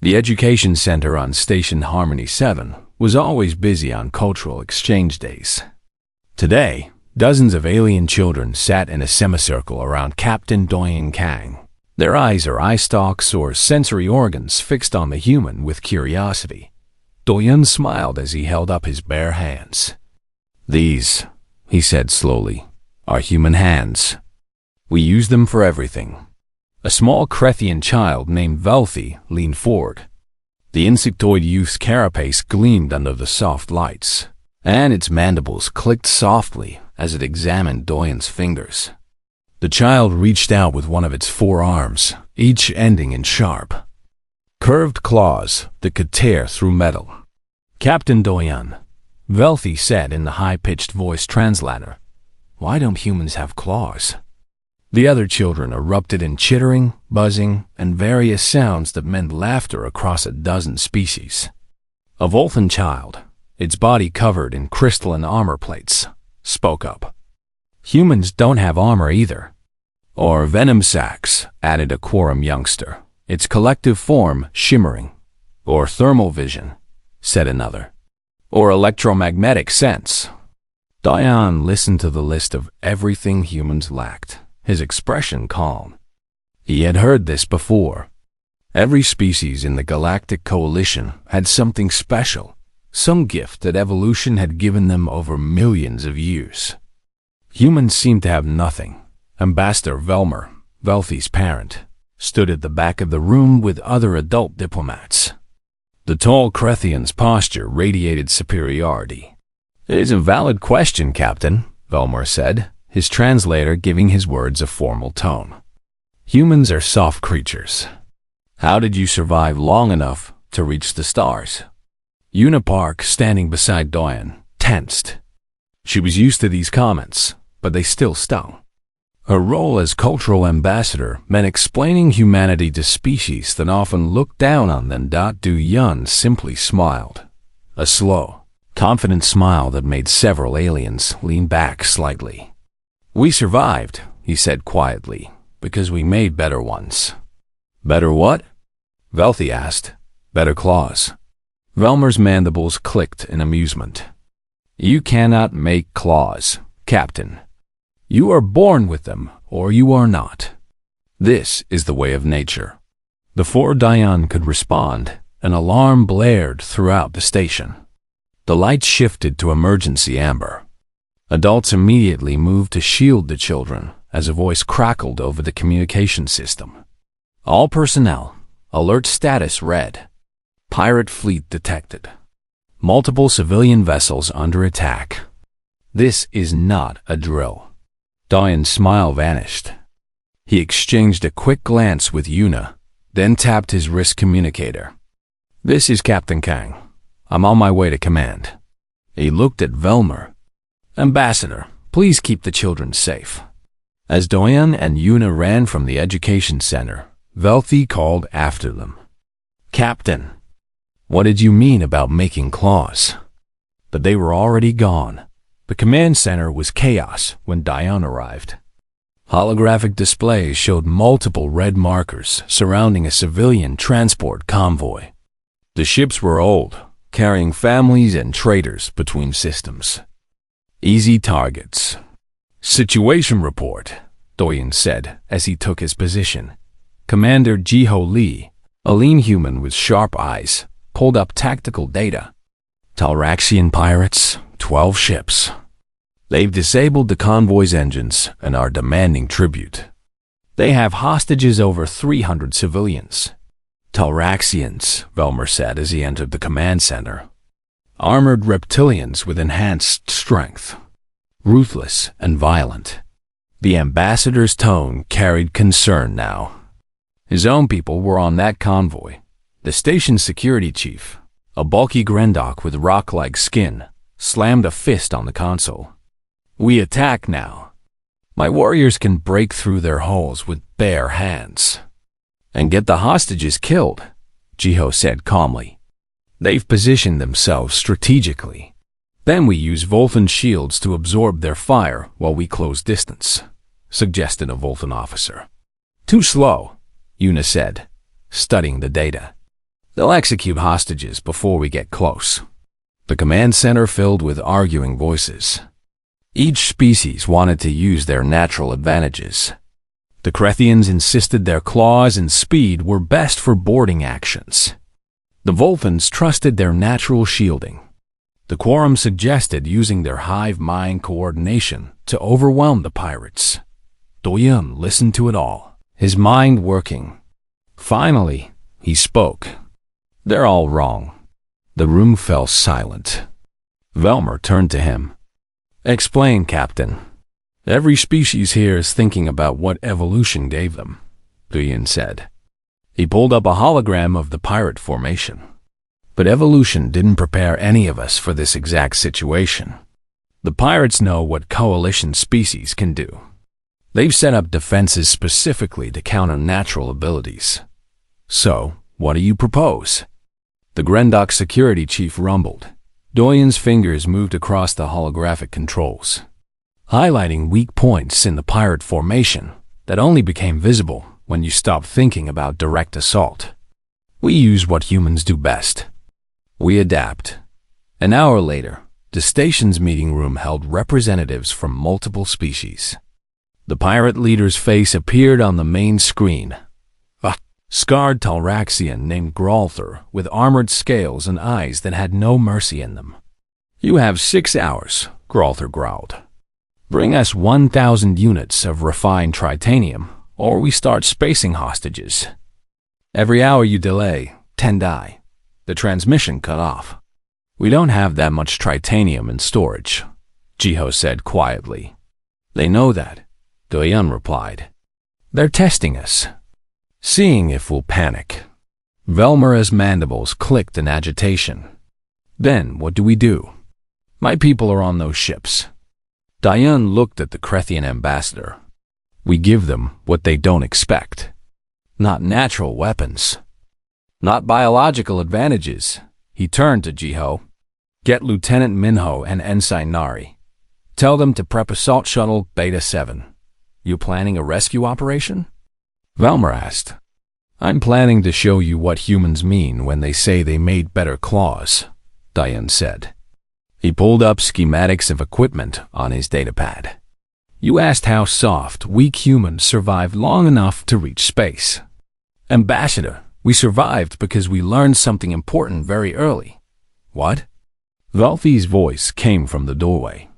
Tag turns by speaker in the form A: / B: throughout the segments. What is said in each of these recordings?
A: The education center on Station Harmony 7 was always busy on cultural exchange days. Today, dozens of alien children sat in a semicircle around Captain Doyen Kang. Their eyes are eye stalks or sensory organs fixed on the human with curiosity. Doyen smiled as he held up his bare hands. "These," he said slowly, "are human hands. We use them for everything." A small Crethian child named Velthy leaned forward. The insectoid youth's carapace gleamed under the soft lights, and its mandibles clicked softly as it examined Doyen's fingers. The child reached out with one of its 4 arms, each ending in sharp, curved claws that could tear through metal. "Captain Doyen," Velthy said in the high-pitched voice translator, "why don't humans have claws?" The other children erupted in chittering, buzzing, and various sounds that meant laughter across a dozen species. A Volthan child, its body covered in crystalline armor plates, spoke up. "Humans don't have armor either." "Or venom sacs," added a quorum youngster, its collective form shimmering. "Or thermal vision," said another. "Or electromagnetic sense." Diane listened to the list of everything humans lacked, his expression calm. He had heard this before. Every species in the Galactic Coalition had something special, some gift that evolution had given them over millions of years. Humans seemed to have nothing. Ambassador Velmer, Velthy's parent, stood at the back of the room with other adult diplomats. The tall Crethian's posture radiated superiority. "It is a valid question, Captain," Velmer said, his translator giving his words a formal tone. "Humans are soft creatures. How did you survive long enough to reach the stars?" Una Park, standing beside Doyen, tensed. She was used to these comments, but they still stung. Her role as cultural ambassador meant explaining humanity to species that often looked down on them. Du Yun simply smiled, a slow, confident smile that made several aliens lean back slightly. "We survived," he said quietly, "because we made better ones." "Better what?" Velthy asked. "Better claws." Velmer's mandibles clicked in amusement. "You cannot make claws, Captain. You are born with them, or you are not. This is the way of nature." Before Diane could respond, an alarm blared throughout the station. The lights shifted to emergency amber. Adults immediately moved to shield the children as a voice crackled over the communication system. "All personnel, alert status red. Pirate fleet detected. Multiple civilian vessels under attack. This is not a drill." Doyen's smile vanished. He exchanged a quick glance with Una, then tapped his wrist communicator. "This is Captain Kang. I'm on my way to command." He looked at Velmer. "Ambassador, please keep the children safe." As Doyen and Una ran from the education center, Velthy called after them. "Captain, what did you mean about making claws?" But they were already gone. The command center was chaos when Diane arrived. Holographic displays showed multiple red markers surrounding a civilian transport convoy. The ships were old, carrying families and traders between systems. "Easy targets." "Situation report," Doyen said as he took his position. Commander Jiho Lee, a lean human with sharp eyes, pulled up tactical data. "Talraxian pirates, 12 ships. They've disabled the convoy's engines and are demanding tribute. They have hostages over 300 civilians." "Talraxians," Velmer said as he entered the command center. "Armored reptilians with enhanced strength. Ruthless and violent." The ambassador's tone carried concern now. His own people were on that convoy. The station's security chief, a bulky Grendok with rock-like skin, slammed a fist on the console. "We attack now. My warriors can break through their hulls with bare hands." "And get the hostages killed," Jiho said calmly. "They've positioned themselves strategically. Then we use Volthan shields to absorb their fire while we close distance," suggested a Volthan officer. "Too slow," Una said, studying the data. They'll execute hostages before we get close. The command center filled with arguing voices. Each species wanted to use their natural advantages. The Krethians insisted their claws and speed were best for boarding actions. The Volphans trusted their natural shielding. The Quorum suggested using their hive mind coordination to overwhelm the pirates. Doyun listened to it all, his mind working. Finally, he spoke. They're all wrong. The room fell silent. Velmer turned to him. Explain, Captain. Every species here is thinking about what evolution gave them, Doyun said. He pulled up a hologram of the pirate formation. But evolution didn't prepare any of us for this exact situation. The pirates know what coalition species can do. They've set up defenses specifically to counter natural abilities. So, what do you propose? The Grendok security chief rumbled. Doyun's fingers moved across the holographic controls, highlighting weak points in the pirate formation that only became visible when you stopped thinking about direct assault. We use what humans do best. We adapt. An hour later, the station's meeting room held representatives from multiple species. The pirate leader's face appeared on the main screen. A scarred Talraxian named Gralther with armored scales and eyes that had no mercy in them. You have 6 hours, Gralther growled. Bring us 1,000 units of refined tritanium, or we start spacing hostages. Every hour you delay, 10 die. The transmission cut off. We don't have that much tritanium in storage, Jiho said quietly. They know that, Doyun replied. They're testing us, seeing if we'll panic. Velmera's mandibles clicked in agitation. Then what do we do? My people are on those ships. Doyun looked at the Krethian ambassador. We give them what they don't expect. Not natural weapons. Not biological advantages. He turned to Jiho. Get Lieutenant Minho and Ensign Nari. Tell them to prep assault shuttle Beta 7. You planning a rescue operation? Velmer asked. I'm planning to show you what humans mean when they say they made better claws, Doyun said. He pulled up schematics of equipment on his datapad. You asked how soft, weak humans survived long enough to reach space. Ambassador, we survived because we learned something important very early. What? Valthi's voice came from the doorway.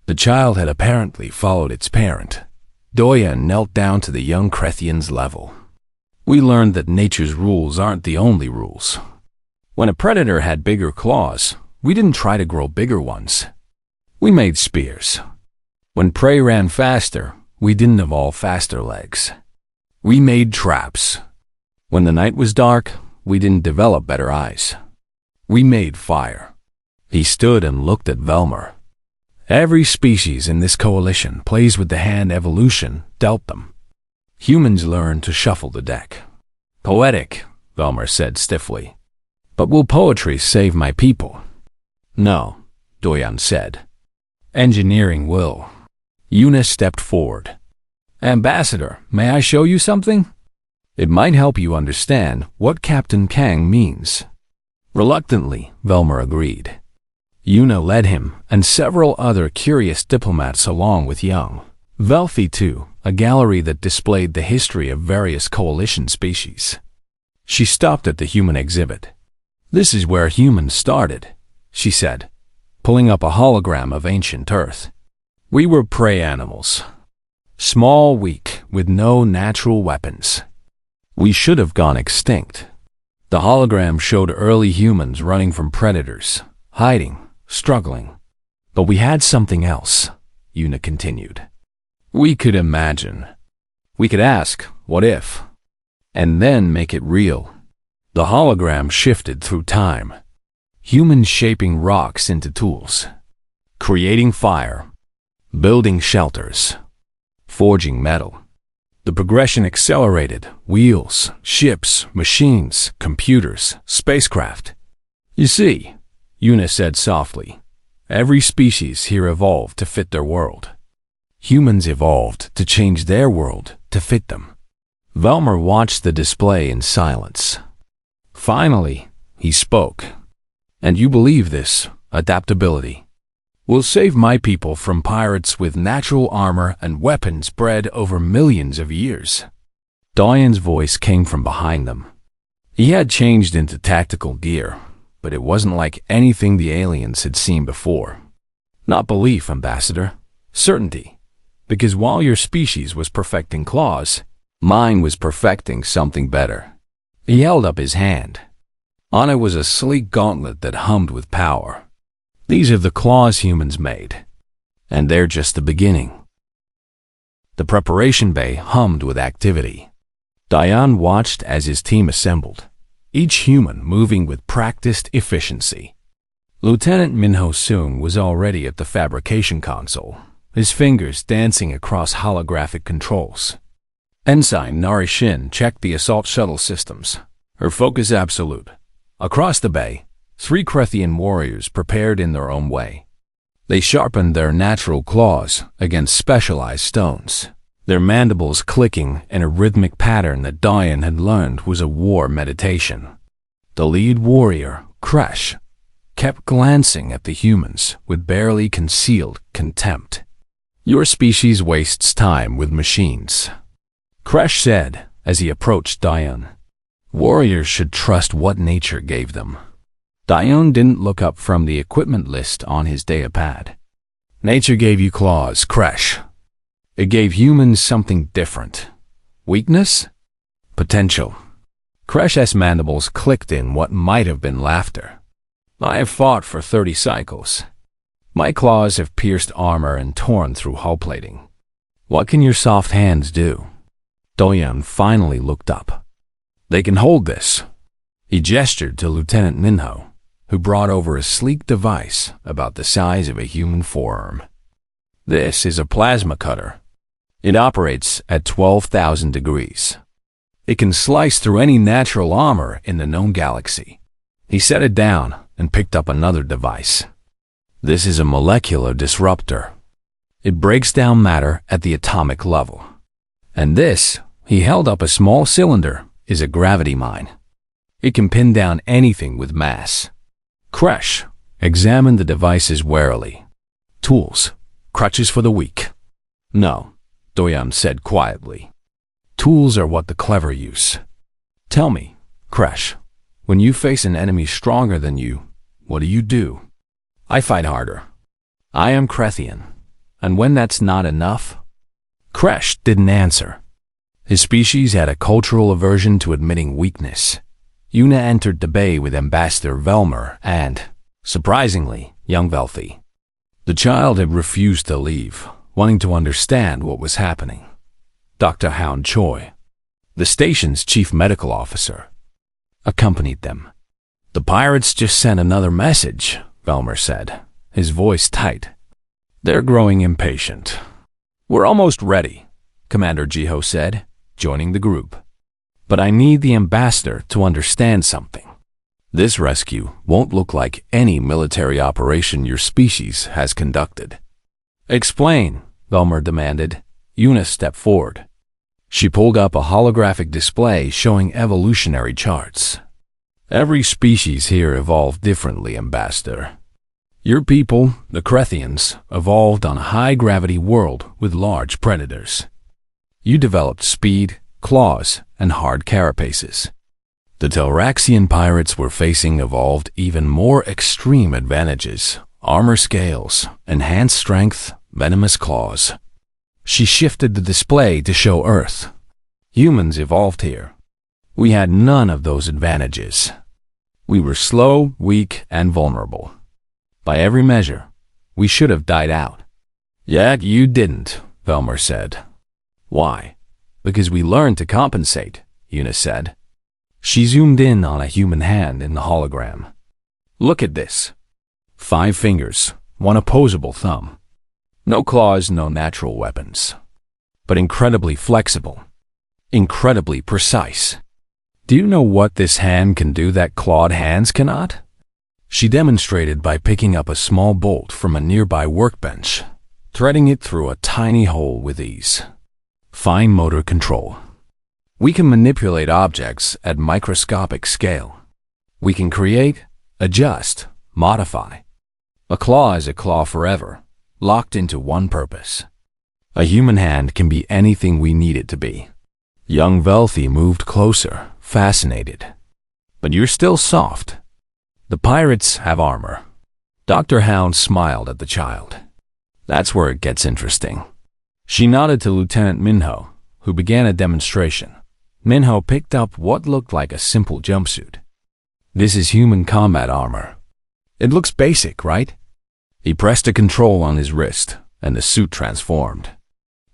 A: The child had apparently followed its parent. Doyun knelt down to the young Krethian's level. We learned that nature's rules aren't the only rules. When a predator had bigger claws, we didn't try to grow bigger ones. We made spears. When prey ran faster, we didn't evolve faster legs. We made traps. When the night was dark, we didn't develop better eyes. We made fire. He stood and looked at Velmer. Every species in this coalition plays with the hand evolution dealt them. Humans learn to shuffle the deck. Poetic, Velmer said stiffly. But will poetry save my people? No, Doyun said. Engineering will. Eunice stepped forward. Ambassador, may I show you something? It might help you understand what Captain Kang means. Reluctantly, Velmer agreed. Yuna led him and several other curious diplomats along with young Velfi to a gallery that displayed the history of various coalition species. She stopped at the human exhibit. This is where humans started, she said, pulling up a hologram of ancient Earth. We were prey animals. Small, weak, with no natural weapons. We should have gone extinct. The hologram showed early humans running from predators, hiding, struggling. But we had something else, Yuna continued. We could imagine. We could ask, what if? And then make it real. The hologram shifted through time. Humans shaping rocks into tools. Creating fire. Building shelters. Forging metal. The progression accelerated. Wheels, ships, machines, computers, spacecraft. You see, Yuna said softly, every species here evolved to fit their world. Humans evolved to change their world to fit them. Velmer watched the display in silence. Finally, he spoke. And you believe this adaptability will save my people from pirates with natural armor and weapons bred over millions of years. Diane's voice came from behind them. He had changed into tactical gear, but it wasn't like anything the aliens had seen before. Not belief, Ambassador. Certainty. Because while your species was perfecting claws, mine was perfecting something better. He held up his hand. On it was a sleek gauntlet that hummed with power. These are the claws humans made, and they're just the beginning. The preparation bay hummed with activity. Diane watched as his team assembled, each human moving with practiced efficiency. Lieutenant Minho Soong was already at the fabrication console, his fingers dancing across holographic controls. Ensign Narration checked the assault shuttle systems, her focus absolute. Across the bay, 3 Krethian warriors prepared in their own way. They sharpened their natural claws against specialized stones, their mandibles clicking in a rhythmic pattern that Diane had learned was a war meditation. The lead warrior, Crash, kept glancing at the humans with barely concealed contempt. Your species wastes time with machines, Crash said as he approached Diane. Warriors should trust what nature gave them. Diane didn't look up from the equipment list on his datapad. Nature gave you claws, Crash. It gave humans something different. Weakness? Potential. Crash's mandibles clicked in what might have been laughter. I have fought for 30 cycles. My claws have pierced armor and torn through hull plating. What can your soft hands do? Doyan finally looked up. They can hold this. He gestured to Lieutenant Minho, who brought over a sleek device about the size of a human forearm. This is a plasma cutter. It operates at 12,000 degrees. It can slice through any natural armor in the known galaxy. He set it down and picked up another device. This is a molecular disruptor. It breaks down matter at the atomic level. And this, he held up a small cylinder, is a gravity mine. It can pin down anything with mass. Crash examined the devices warily. Tools, crutches for the weak. No, Doyan said quietly. Tools are what the clever use. Tell me, Crash, when you face an enemy stronger than you, what do? I fight harder. I am Krethian, and when that's not enough? Crash didn't answer. His species had a cultural aversion to admitting weakness. Una entered the bay with Ambassador Velmer and, surprisingly, young Velthy. The child had refused to leave, wanting to understand what was happening. Dr. Hound Choi, the station's chief medical officer, accompanied them. The pirates just sent another message, Velmer said, his voice tight. They're growing impatient. We're almost ready, Commander Jiho said, joining the group. But I need the ambassador to understand something. This rescue won't look like any military operation your species has conducted. Explain, Velmer demanded. Eunice stepped forward. She pulled up a holographic display showing evolutionary charts. Every species here evolved differently, Ambassador. Your people, the Krethians, evolved on a high-gravity world with large predators. You developed speed, claws, and hard carapaces. The Telraxian pirates were facing evolved even more extreme advantages, armor scales, enhanced strength, venomous claws. She shifted the display to show Earth. Humans evolved here. We had none of those advantages. We were slow, weak, and vulnerable. By every measure, we should have died out. Yet you didn't, Velmer said. Why? Because we learned to compensate, Eunice said. She zoomed in on a human hand in the hologram. Look at this. 5 fingers, 1 opposable thumb. No claws, no natural weapons. But incredibly flexible. Incredibly precise. Do you know what this hand can do that clawed hands cannot? She demonstrated by picking up a small bolt from a nearby workbench, threading it through a tiny hole with ease. Fine motor control. We can manipulate objects at microscopic scale, We can create, adjust, modify. A claw is a claw forever, locked into one purpose. A human hand can be anything we need it to be. Young Velthy moved closer, fascinated. But you're still soft. The pirates have armor. Dr. Hound smiled at the child. That's where it gets interesting. She nodded to Lieutenant Minho, who began a demonstration. Minho picked up what looked like a simple jumpsuit. This is human combat armor. It looks basic, right? He pressed a control on his wrist, and the suit transformed.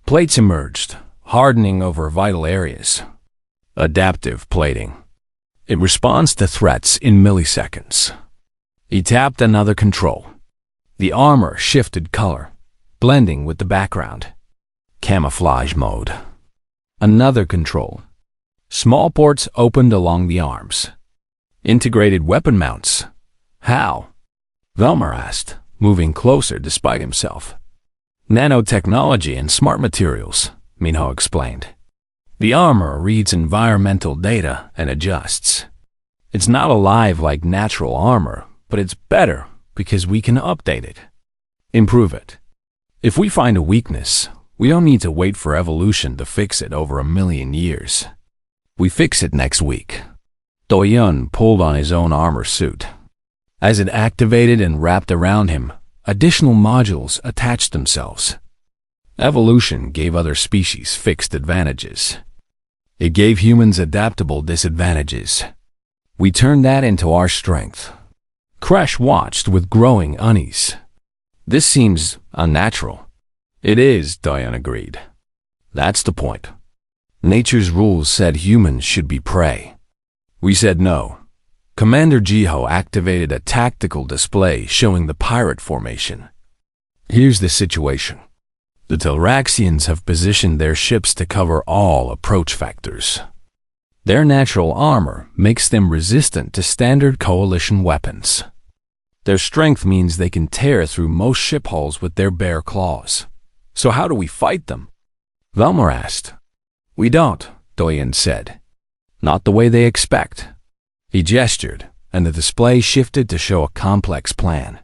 A: Plates emerged, hardening over vital areas. Adaptive plating. It responds to threats in milliseconds. He tapped another control. The armor shifted color, blending with the background. Camouflage mode. Another control. Small ports opened along the arms. Integrated weapon mounts. How? Velmer asked, moving closer despite himself. Nanotechnology and smart materials, Minho explained. The armor reads environmental data and adjusts. It's not alive like natural armor, but it's better because we can update it, improve it. If we find a weakness, we don't need to wait for evolution to fix it over 1,000,000 years. We fix it next week. Doyun pulled on his own armor suit. As it activated and wrapped around him, additional modules attached themselves. Evolution gave other species fixed advantages. It gave humans adaptable disadvantages. We turned that into our strength. Crash watched with growing unease. This seems unnatural. It is, Diane agreed. That's the point. Nature's rules said humans should be prey. We said no. Commander Jiho activated a tactical display showing the pirate formation. Here's the situation. The Telraxians have positioned their ships to cover all approach factors. Their natural armor makes them resistant to standard coalition weapons. Their strength means they can tear through most ship hulls with their bare claws. So how do we fight them? Velmer asked. We don't, Doyen said. Not the way they expect. He gestured, and the display shifted to show a complex plan.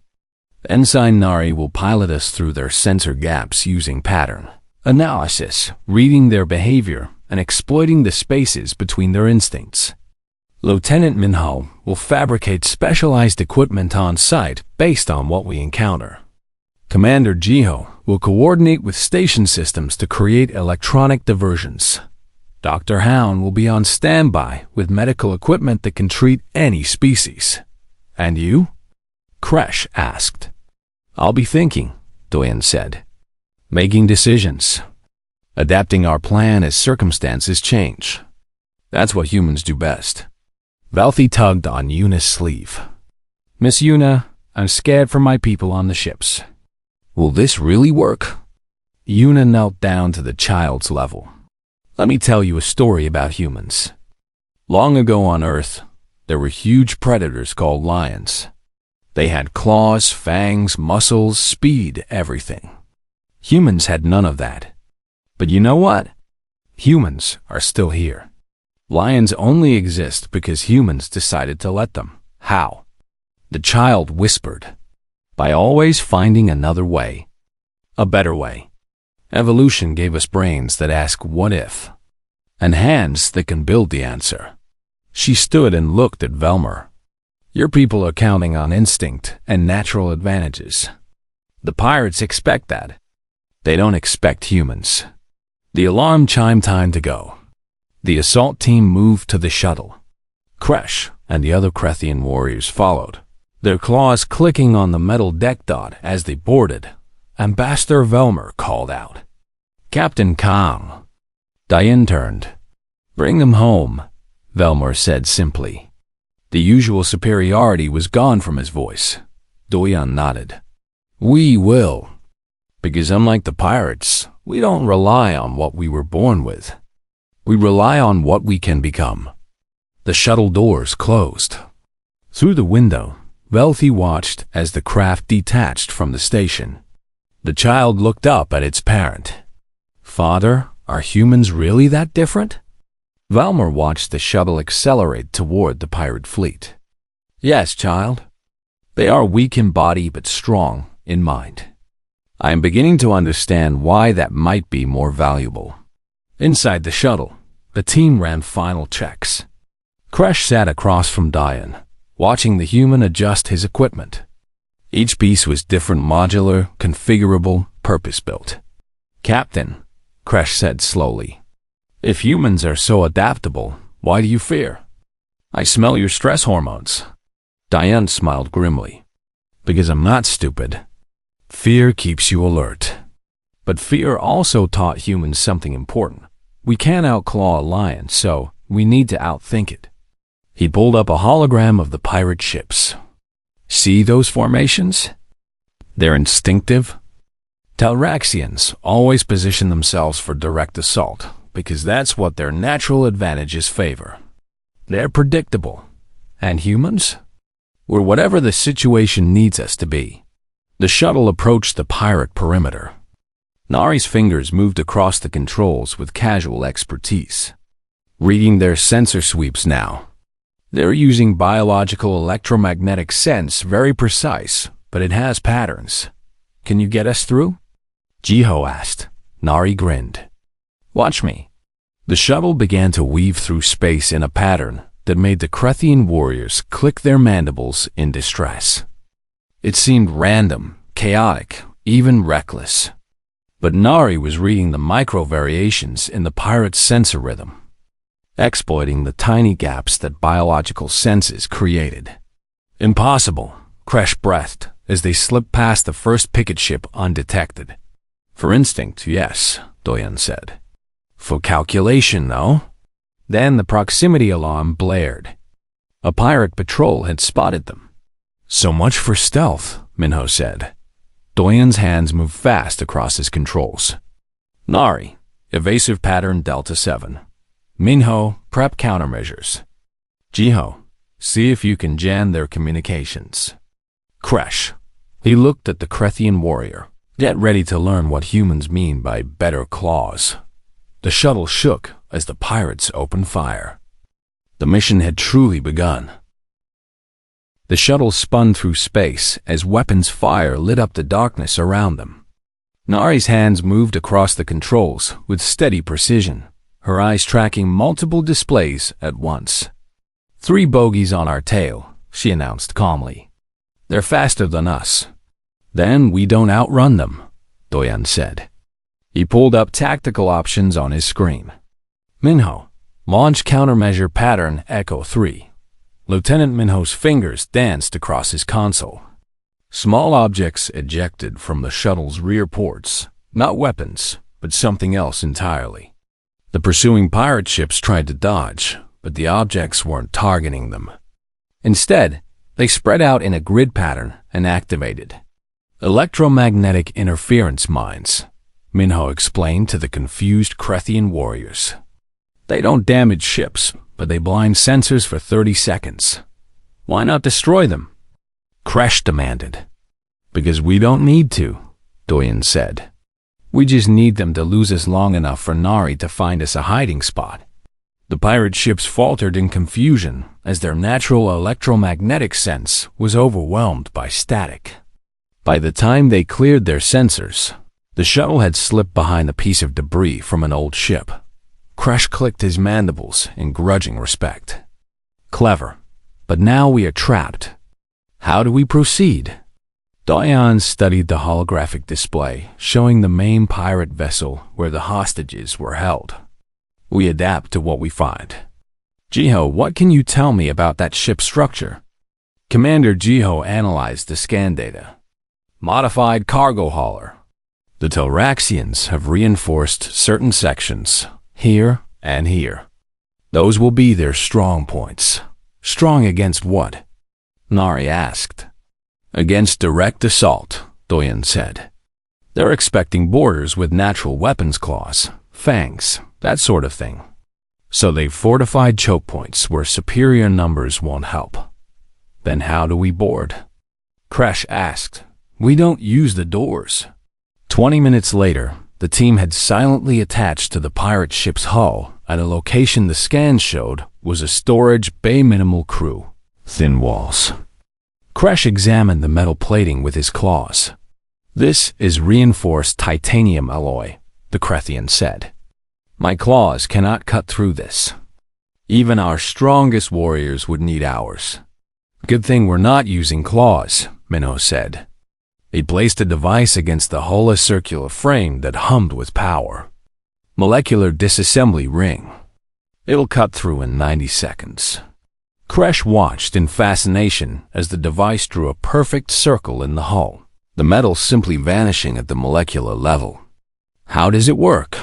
A: Ensign Nari will pilot us through their sensor gaps using pattern analysis, reading their behavior, and exploiting the spaces between their instincts. Lieutenant Minho will fabricate specialized equipment on site based on what we encounter. Commander Jiho will coordinate with station systems to create electronic diversions. Dr. Hound will be on standby with medical equipment that can treat any species. And you? Kresh asked. I'll be thinking, Doyen said. Making decisions. Adapting our plan as circumstances change. That's what humans do best. Valthy tugged on Yuna's sleeve. Miss Yuna, I'm scared for my people on the ships. Will this really work? Yuna knelt down to the child's level. Let me tell you a story about humans. Long ago on Earth, there were huge predators called lions. They had claws, fangs, muscles, speed, everything. Humans had none of that. But you know what? Humans are still here. Lions only exist because humans decided to let them. How? The child whispered. By always finding another way. A better way. Evolution gave us brains that ask what if, and hands that can build the answer. She stood and looked at Velmer. Your people are counting on instinct and natural advantages. The pirates expect that. They don't expect humans. The alarm chimed time to go. The assault team moved to the shuttle. Kresh and the other Krethian warriors followed, their claws clicking on the metal deck dot as they boarded. Ambassador Velmer called out. Captain Kang. Diane turned. Bring them home, Velmer said simply. The usual superiority was gone from his voice. Doyan nodded. We will. Because unlike the pirates, we don't rely on what we were born with. We rely on what we can become. The shuttle doors closed. Through the window, Velthy watched as the craft detached from the station. The child looked up at its parent. Father, are humans really that different? Valmer watched the shuttle accelerate toward the pirate fleet. Yes, child. They are weak in body but strong in mind. I am beginning to understand why that might be more valuable. Inside the shuttle, the team ran final checks. Crash sat across from Diane, watching the human adjust his equipment. Each piece was different, modular, configurable, purpose-built. Captain, Crash said slowly, if humans are so adaptable, why do you fear? I smell your stress hormones. Diane smiled grimly. Because I'm not stupid. Fear keeps you alert. But fear also taught humans something important. We can't outclaw a lion, so we need to outthink it. He pulled up a hologram of the pirate ships. See those formations? They're instinctive. Talraxians always position themselves for direct assault because that's what their natural advantages favor. They're predictable. And humans? We're whatever the situation needs us to be. The shuttle approached the pirate perimeter. Nari's fingers moved across the controls with casual expertise. Reading their sensor sweeps now. They're using biological electromagnetic sense, very precise, but it has patterns. Can you get us through? Jiho asked. Nari grinned. Watch me. The shuttle began to weave through space in a pattern that made the Krethian warriors click their mandibles in distress. It seemed random, chaotic, even reckless. But Nari was reading the micro-variations in the pirate's sensor rhythm, exploiting the tiny gaps that biological senses created. Impossible, Crash breathed as they slipped past the first picket ship undetected. For instinct, yes, Doyen said. For calculation, though? Then the proximity alarm blared. A pirate patrol had spotted them. So much for stealth, Minho said. Doyen's hands moved fast across his controls. Nari, evasive pattern Delta 7. Minho, prep countermeasures. Jiho, see if you can jam their communications. Crash. He looked at the Krethian warrior, yet ready to learn what humans mean by better claws. The shuttle shook as the pirates opened fire. The mission had truly begun. The shuttle spun through space as weapons fire lit up the darkness around them. Nari's hands moved across the controls with steady precision, her eyes tracking multiple displays at once. 3 bogies on our tail, she announced calmly. They're faster than us. Then we don't outrun them, Doyen said. He pulled up tactical options on his screen. Minho, launch countermeasure pattern Echo 3. Lieutenant Minho's fingers danced across his console. Small objects ejected from the shuttle's rear ports, not weapons, but something else entirely. The pursuing pirate ships tried to dodge, but the objects weren't targeting them. Instead, they spread out in a grid pattern and activated. Electromagnetic interference mines, Minho explained to the confused Krethian warriors. They don't damage ships, but they blind sensors for 30 seconds. Why not destroy them? Crash demanded. Because we don't need to, Doyen said. We just need them to lose us long enough for Nari to find us a hiding spot. The pirate ships faltered in confusion as their natural electromagnetic sense was overwhelmed by static. By the time they cleared their sensors, the shuttle had slipped behind a piece of debris from an old ship. Crash clicked his mandibles in grudging respect. Clever, but now we are trapped. How do we proceed? Doyen studied the holographic display, showing the main pirate vessel where the hostages were held. We adapt to what we find. Jiho, what can you tell me about that ship's structure? Commander Jiho analyzed the scan data. Modified cargo hauler. The Talraxians have reinforced certain sections, here and here. Those will be their strong points. Strong against what? Nari asked. Against direct assault, Doyen said. They're expecting boarders with natural weapons claws, fangs, that sort of thing. So they've fortified choke points where superior numbers won't help. Then how do we board? Crash asked. We don't use the doors. 20 minutes later, the team had silently attached to the pirate ship's hull at a location the scans showed was a storage bay minimal crew. thin walls. Crash examined the metal plating with his claws. This is reinforced titanium alloy, the Krethian said. My claws cannot cut through this. Even our strongest warriors would need ours. Good thing we're not using claws, Minho said. He placed a device against the hull, a circular frame that hummed with power. Molecular disassembly ring. It'll cut through in 90 seconds. Crash watched in fascination as the device drew a perfect circle in the hull, the metal simply vanishing at the molecular level. How does it work?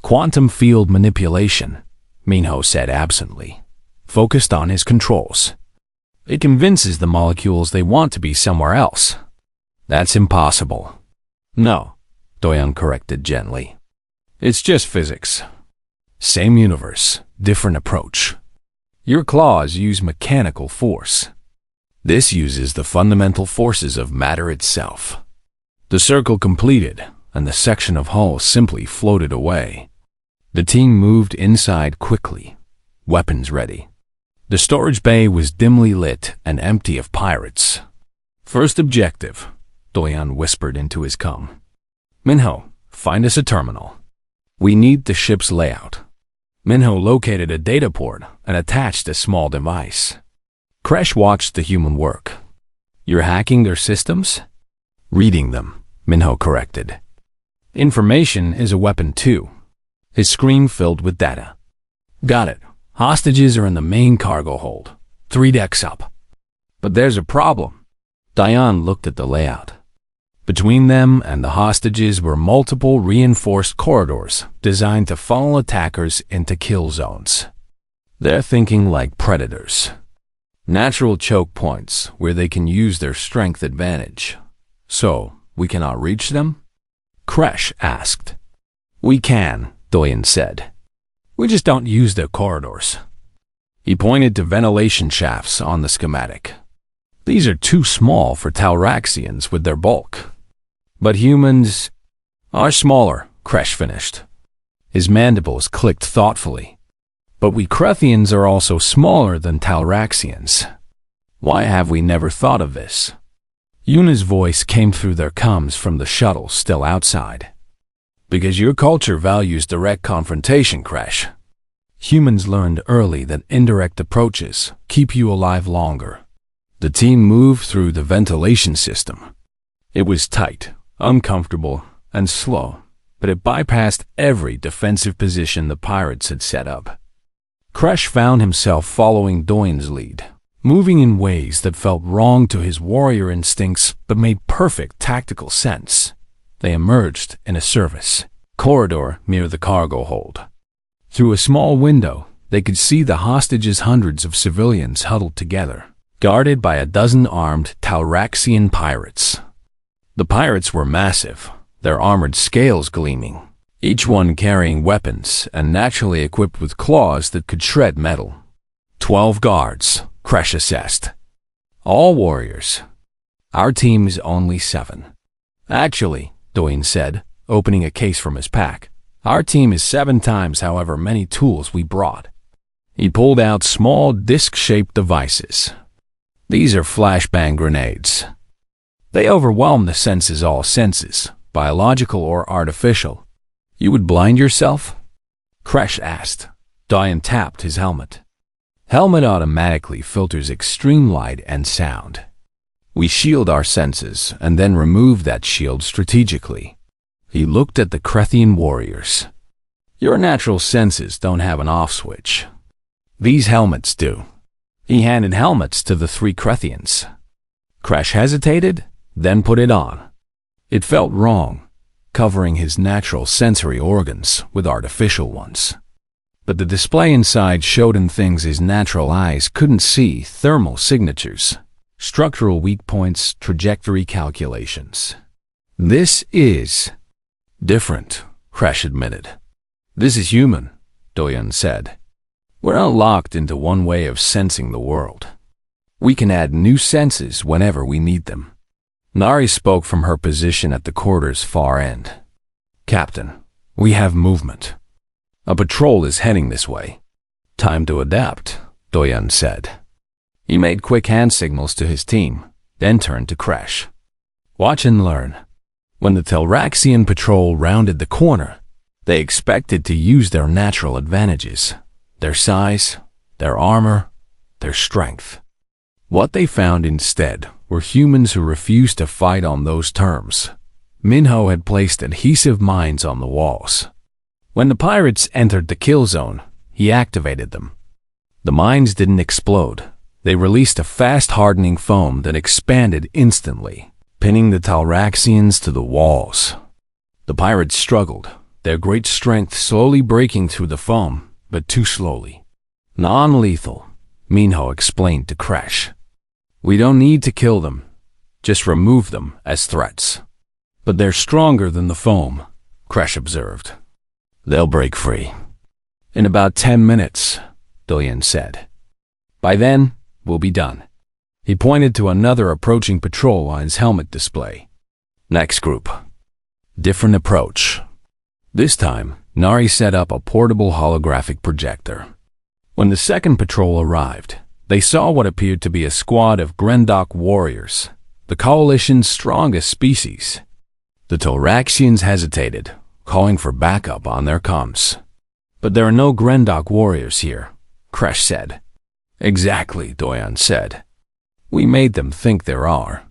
A: Quantum field manipulation, Minho said absently, focused on his controls. It convinces the molecules they want to be somewhere else. That's impossible. No, Doyan corrected gently. It's just physics. Same universe, different approach. Your claws use mechanical force. This uses the fundamental forces of matter itself. The circle completed, and the section of hull simply floated away. The team moved inside quickly, weapons ready. The storage bay was dimly lit and empty of pirates. First objective, Doyan whispered into his comm. Minho, find us a terminal. We need the ship's layout. Minho located a data port and attached a small device. Crash watched the human work. You're hacking their systems? Reading them, Minho corrected. Information is a weapon too. His screen filled with data. Got it. Hostages are in the main cargo hold, 3 decks up. But there's a problem. Diane looked at the layout. Between them and the hostages were multiple reinforced corridors designed to funnel attackers into kill zones. They're thinking like predators. Natural choke points where they can use their strength advantage. So, we cannot reach them? Crash asked. We can, Doyan said. We just don't use their corridors. He pointed to ventilation shafts on the schematic. These are too small for Talraxians with their bulk. But humans are smaller, Crash finished. His mandibles clicked thoughtfully. But we Krethians are also smaller than Talraxians. Why have we never thought of this? Yuna's voice came through their comms from the shuttle still outside. Because your culture values direct confrontation, Crash. Humans learned early that indirect approaches keep you alive longer. The team moved through the ventilation system. It was tight, uncomfortable, and slow, but it bypassed every defensive position the pirates had set up. Crash found himself following Doyan's lead, moving in ways that felt wrong to his warrior instincts but made perfect tactical sense. They emerged in a service corridor near the cargo hold. Through a small window, they could see the hostages, hundreds of civilians huddled together, guarded by a dozen armed Talraxian pirates. The pirates were massive, their armored scales gleaming, each one carrying weapons and naturally equipped with claws that could shred metal. 12 guards, Crash assessed. All warriors. Our team is only 7. Actually, Doyan said, opening a case from his pack, our team is 7 times however many tools we brought. He pulled out small disc-shaped devices. These are flashbang grenades. They overwhelm the senses, all senses, biological or artificial. You would blind yourself? Crash asked. Doyan tapped his helmet. Helmet automatically filters extreme light and sound. We shield our senses and then remove that shield strategically. He looked at the Krethian warriors. Your natural senses don't have an off switch. These helmets do. He handed helmets to the 3 Krethians. Crash hesitated, then put it on. It felt wrong, covering his natural sensory organs with artificial ones. But the display inside showed him things his natural eyes couldn't see: thermal signatures, structural weak points, trajectory calculations. This is different, Crash admitted. This is human, Doyan said. We're not locked into one way of sensing the world. We can add new senses whenever we need them. Nari spoke from her position at the corridor's far end. Captain, we have movement. A patrol is heading this way. Time to adapt, Doyan said. He made quick hand signals to his team, then turned to Crash. Watch and learn. When the Telraxian patrol rounded the corner, they expected to use their natural advantages, their size, their armor, their strength. What they found instead were humans who refused to fight on those terms. Minho had placed adhesive mines on the walls. When the pirates entered the kill zone, he activated them. The mines didn't explode. They released a fast-hardening foam that expanded instantly, pinning the Telraxians to the walls. The pirates struggled, their great strength slowly breaking through the foam, but too slowly. Non-lethal, Minho explained to Crash. We don't need to kill them, just remove them as threats. But they're stronger than the foam, Crash observed. They'll break free. In about 10 minutes, Doyen said. By then, we'll be done. He pointed to another approaching patrol on his helmet display. Next group. Different approach. This time, Nari set up a portable holographic projector. When the second patrol arrived, they saw what appeared to be a squad of Grendok warriors, the coalition's strongest species. The Telraxians hesitated, calling for backup on their comms. But there are no Grendok warriors here, Crash said. Exactly, Doyen said. We made them think there are.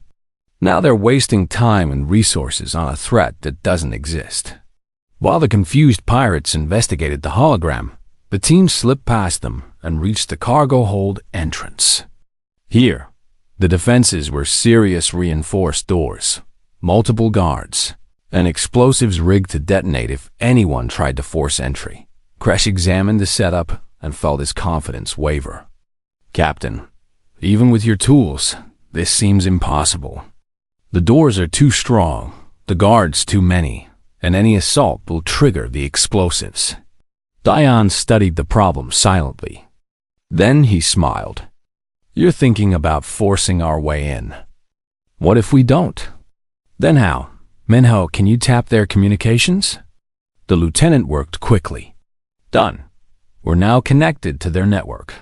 A: Now they're wasting time and resources on a threat that doesn't exist. While the confused pirates investigated the hologram, the team slipped past them and reached the cargo hold entrance. Here, the defenses were serious reinforced doors, multiple guards, and explosives rigged to detonate if anyone tried to force entry. Crash examined the setup and felt his confidence waver. Captain, even with your tools, this seems impossible. The doors are too strong, the guards too many, and any assault will trigger the explosives. Dion studied the problem silently. Then he smiled. You're thinking about forcing our way in. What if we don't? Then how? Minho, can you tap their communications? The lieutenant worked quickly. Done. We're now connected to their network.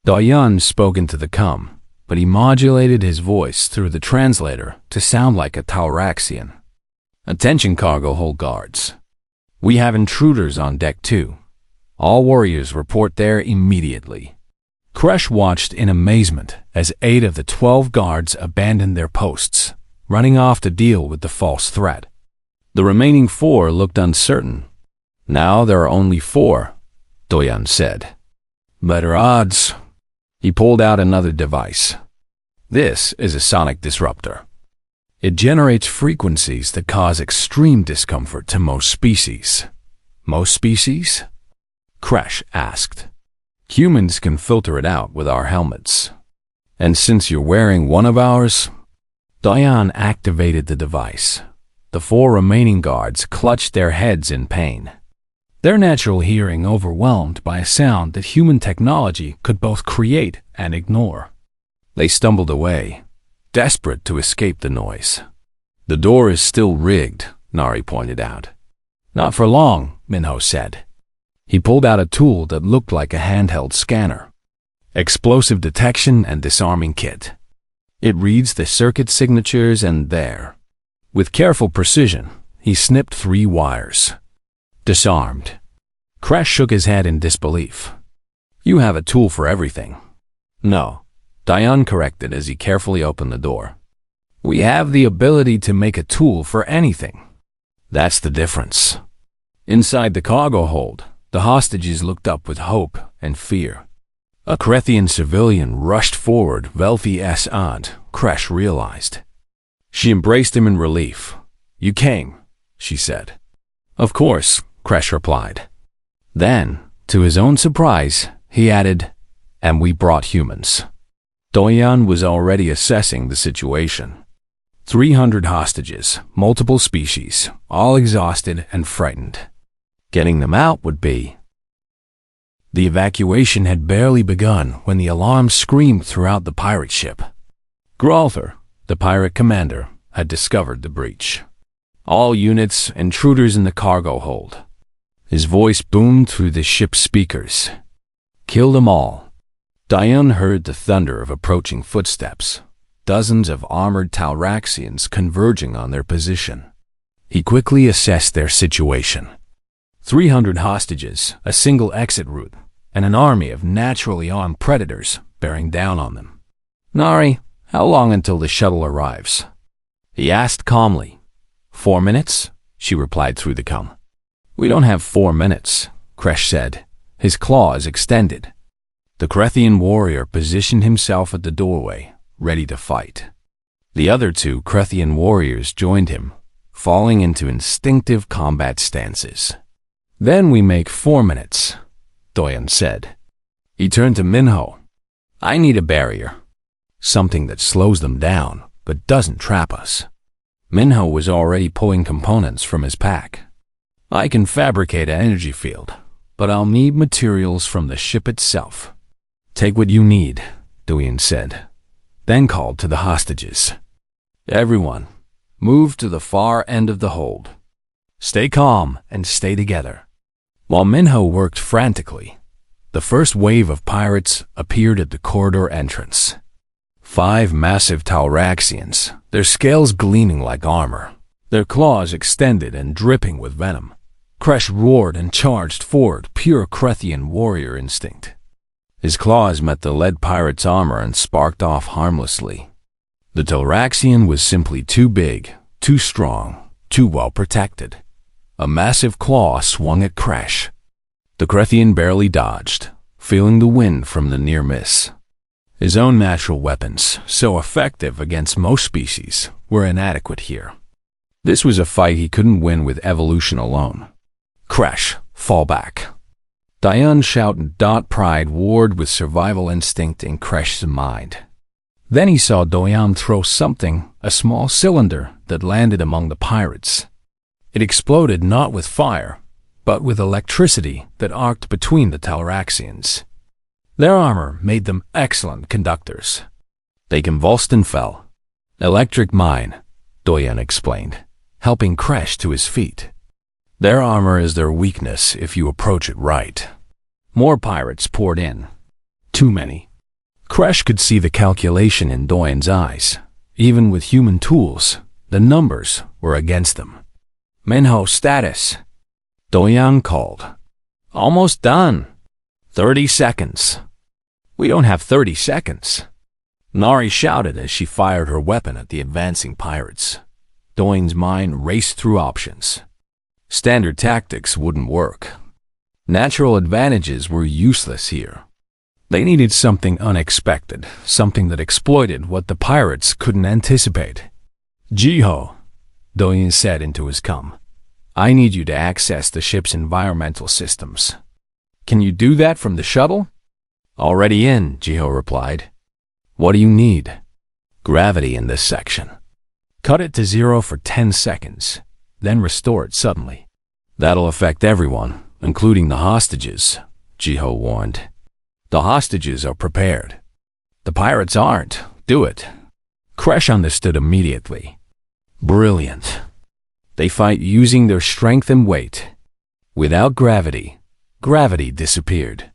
A: Doyen spoke into the comm, but he modulated his voice through the translator to sound like a Telraxian. Attention cargo hold guards. We have intruders on deck 2. All warriors report there immediately. Crash watched in amazement as 8 of the 12 guards abandoned their posts, running off to deal with the false threat. The remaining 4 looked uncertain. Now there are only 4, Doyen said. Better odds. He pulled out another device. This is a sonic disruptor. It generates frequencies that cause extreme discomfort to most species. Most species? Crash asked. Humans can filter it out with our helmets. And since you're wearing one of ours, Doyen activated the device. The 4 remaining guards clutched their heads in pain. Their natural hearing overwhelmed by a sound that human technology could both create and ignore. They stumbled away, desperate to escape the noise. The door is still rigged, Nari pointed out. Not for long, Minho said. He pulled out a tool that looked like a handheld scanner. Explosive detection and disarming kit. It reads the circuit signatures and there. With careful precision, he snipped 3 wires. Disarmed. Crash shook his head in disbelief. You have a tool for everything. No, Doyen corrected as he carefully opened the door. We have the ability to make a tool for anything. That's the difference. Inside the cargo hold, the hostages looked up with hope and fear. A Crethian civilian rushed forward, Velthi's aunt, Crash realized. She embraced him in relief. You came, she said. Of course, Crash replied. Then, to his own surprise, he added, and we brought humans. Doyen was already assessing the situation. 300 hostages, multiple species, all exhausted and frightened. Getting them out would be. The evacuation had barely begun when the alarm screamed throughout the pirate ship. Gralther, the pirate commander, had discovered the breach. All units, intruders in the cargo hold. His voice boomed through the ship's speakers. Kill them all. Diane heard the thunder of approaching footsteps, dozens of armored Talraxians converging on their position. He quickly assessed their situation. 300 hostages, a single exit route, and an army of naturally armed predators bearing down on them. "Nari, how long until the shuttle arrives?" he asked calmly. 4 minutes, she replied through the com. "We don't have 4 minutes, Kresh said, his claws extended. The Krethian warrior positioned himself at the doorway, ready to fight. The other 2 Krethian warriors joined him, falling into instinctive combat stances. "Then we make 4 minutes, Doyen said. He turned to Minho. "I need a barrier. Something that slows them down, but doesn't trap us." Minho was already pulling components from his pack. "I can fabricate an energy field, but I'll need materials from the ship itself." "Take what you need," Doyen said, then called to the hostages. "Everyone, move to the far end of the hold. Stay calm and stay together." While Minho worked frantically, the first wave of pirates appeared at the corridor entrance. 5 massive Talraxians, their scales gleaming like armor, their claws extended and dripping with venom. Kresh roared and charged forward, pure Krethian warrior instinct. His claws met the lead pirate's armor and sparked off harmlessly. The Talraxian was simply too big, too strong, too well protected. A massive claw swung at Kresh. The Krethian barely dodged, feeling the wind from the near miss. His own natural weapons, so effective against most species, were inadequate here. This was a fight he couldn't win with evolution alone. "Kresh, fall back." Diane shout and Dot Pride warred with survival instinct in Kresh's mind. Then he saw Doyen throw something, a small cylinder, that landed among the pirates. It exploded not with fire, but with electricity that arced between the Talraxians. Their armor made them excellent conductors. They convulsed and fell. "Electric mine," Doyen explained, helping Kresh to his feet. "Their armor is their weakness if you approach it right." More pirates poured in. Too many. Kresh could see the calculation in Doyen's eyes. Even with human tools, the numbers were against them. "Minho status," Doyen called. "Almost done. 30 seconds. "We don't have 30 seconds. Nari shouted as she fired her weapon at the advancing pirates. Doyen's mind raced through options. Standard tactics wouldn't work. Natural advantages were useless here. They needed something unexpected, something that exploited what the pirates couldn't anticipate. "Jiho," Doyen said into his comm, "I need you to access the ship's environmental systems." "Can you do that from the shuttle?" "Already in," Jiho replied. "What do you need?" "Gravity in this section. Cut it to 0 for 10 seconds, then restore it suddenly. That'll affect everyone, including the hostages," Jiho warned. "The hostages are prepared. The pirates aren't. Do it." Kresh understood immediately. Brilliant. They fight using their strength and weight. Without gravity, gravity disappeared.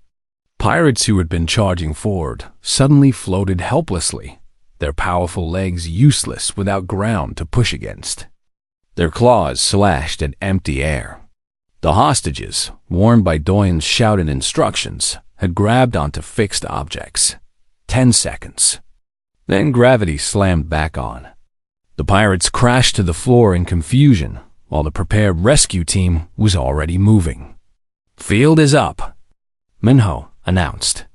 A: Pirates who had been charging forward suddenly floated helplessly, their powerful legs useless without ground to push against. Their claws slashed at empty air. The hostages, warned by Doyen's shouted instructions, had grabbed onto fixed objects. 10 seconds. Then gravity slammed back on. The pirates crashed to the floor in confusion, while the prepared rescue team was already moving. "Field is up," Minho announced.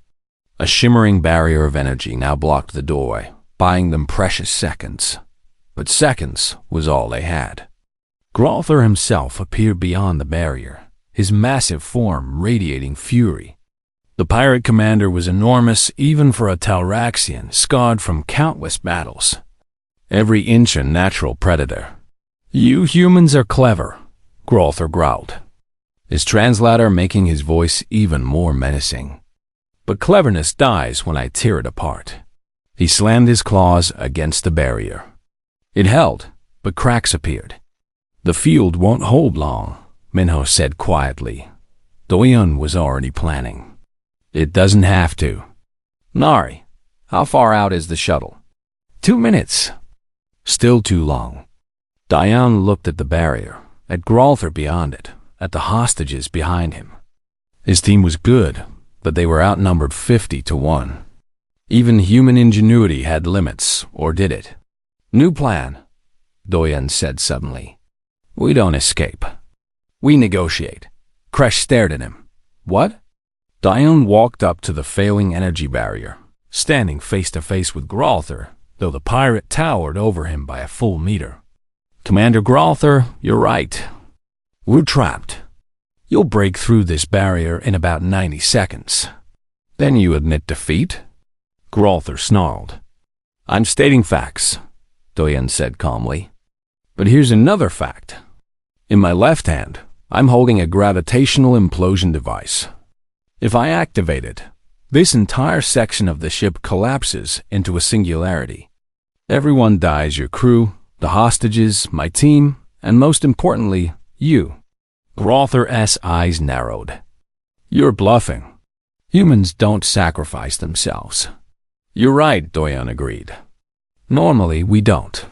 A: A shimmering barrier of energy now blocked the doorway, buying them precious seconds. But seconds was all they had. Gralther himself appeared beyond the barrier, his massive form radiating fury. The pirate commander was enormous even for a Talraxian scarred from countless battles. Every inch a natural predator. "You humans are clever," Gralther growled, his translator making his voice even more menacing. "But cleverness dies when I tear it apart." He slammed his claws against the barrier. It held, but cracks appeared. "The field won't hold long," Minho said quietly. Doyen was already planning. "It doesn't have to." Nari, how far out is the shuttle? 2 minutes. Still too long. Diane looked at the barrier, at Gralther beyond it, at the hostages behind him. His team was good, but they were outnumbered 50-1. Even human ingenuity had limits, or did it? New plan, Doyen said suddenly. We don't escape. We negotiate. Kresh stared at him. What? Diane walked up to the failing energy barrier, standing face to face with Gralther, though the pirate towered over him by a full meter. Commander Gralther, you're right. We're trapped. You'll break through this barrier in about 90 seconds. Then you admit defeat? Gralther snarled. I'm stating facts, Doyen said calmly. But here's another fact. In my left hand, I'm holding a gravitational implosion device. If I activate it, this entire section of the ship collapses into a singularity. Everyone dies, your crew, the hostages, my team, and most importantly, you. Gralther's eyes narrowed. You're bluffing. Humans don't sacrifice themselves. You're right, Doyen agreed. Normally, we don't.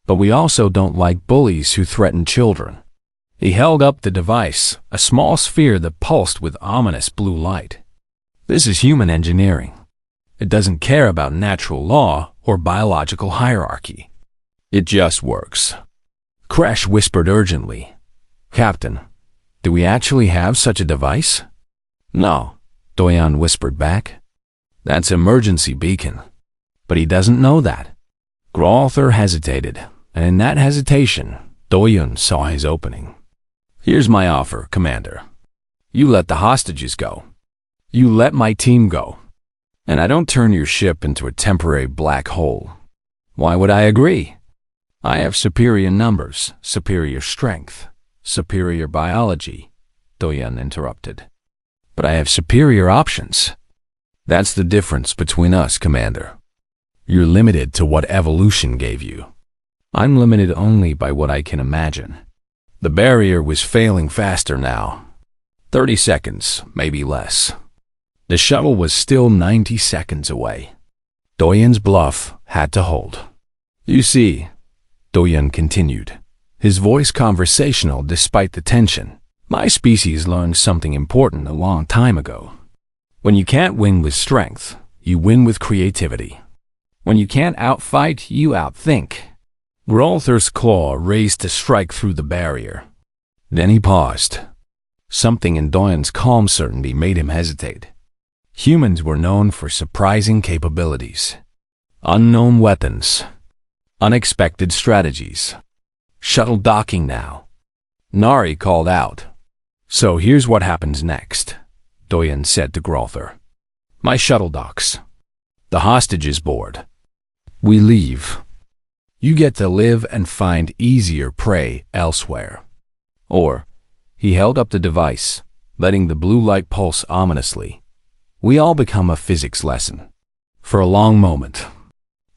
A: But we also don't like bullies who threaten children. He held up the device, a small sphere that pulsed with ominous blue light. This is human engineering. It doesn't care about natural law or biological hierarchy. It just works. Kresh whispered urgently. Captain, do we actually have such a device? No, Doyen whispered back. That's emergency beacon. But he doesn't know that. Gralther hesitated, and in that hesitation, Doyen saw his opening. Here's my offer, Commander. You let the hostages go. You let my team go. And I don't turn your ship into a temporary black hole. Why would I agree? I have superior numbers, superior strength, superior biology, Doyen interrupted. But I have superior options. That's the difference between us, Commander. You're limited to what evolution gave you. I'm limited only by what I can imagine. The barrier was failing faster now. 30 seconds, maybe less. The shuttle was still 90 seconds away. Doyen's bluff had to hold. You see, Doyen continued, his voice conversational despite the tension, my species learned something important a long time ago. When you can't win with strength, you win with creativity. When you can't outfight, you outthink. Gralther's claw raised to strike through the barrier. Then he paused. Something in Doyen's calm certainty made him hesitate. Humans were known for surprising capabilities. Unknown weapons. Unexpected strategies. Shuttle docking now. Nari called out. So here's what happens next, Doyen said to Gralther. My shuttle docks. The hostages board. We leave. You get to live and find easier prey elsewhere. Or, he held up the device, letting the blue light pulse ominously. We all become a physics lesson. For a long moment,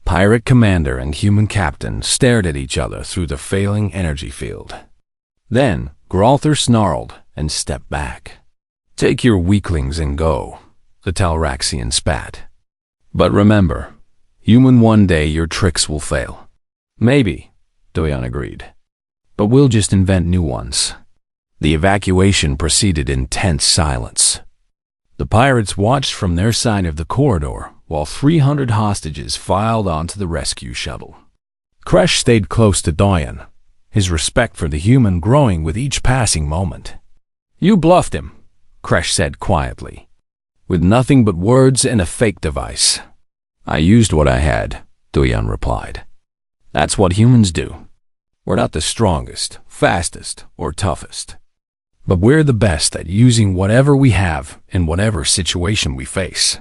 A: pirate commander and human captain stared at each other through the failing energy field. Then, Gralther snarled and stepped back. Take your weaklings and go, the Talraxian spat. But remember, human, one day your tricks will fail. Maybe, Doyen agreed. But we'll just invent new ones. The evacuation proceeded in tense silence. The pirates watched from their side of the corridor while 300 hostages filed onto the rescue shuttle. Kresh stayed close to Doyen, his respect for the human growing with each passing moment. You bluffed him, Kresh said quietly. With nothing but words and a fake device. I used what I had, Doyen replied. That's what humans do. We're not the strongest, fastest, or toughest. But we're the best at using whatever we have in whatever situation we face.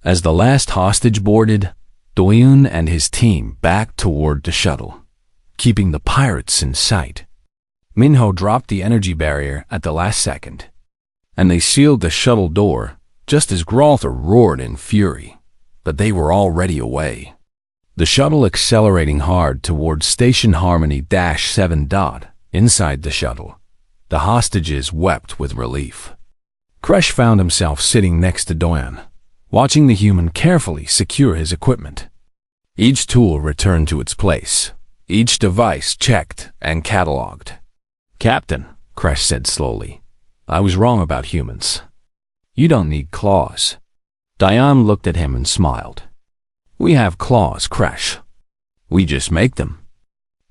A: As the last hostage boarded, Doyen and his team backed toward the shuttle, keeping the pirates in sight. Minho dropped the energy barrier at the last second, and they sealed the shuttle door just as Gralther roared in fury, but they were already away. The shuttle accelerating hard towards Station Harmony-7. Inside the shuttle, the hostages wept with relief. Kresh found himself sitting next to Doyen, watching the human carefully secure his equipment. Each tool returned to its place, each device checked and catalogued. "Captain," Crash said slowly, "I was wrong about humans. You don't need claws." Diane looked at him and smiled. "We have claws, Crash. We just make them.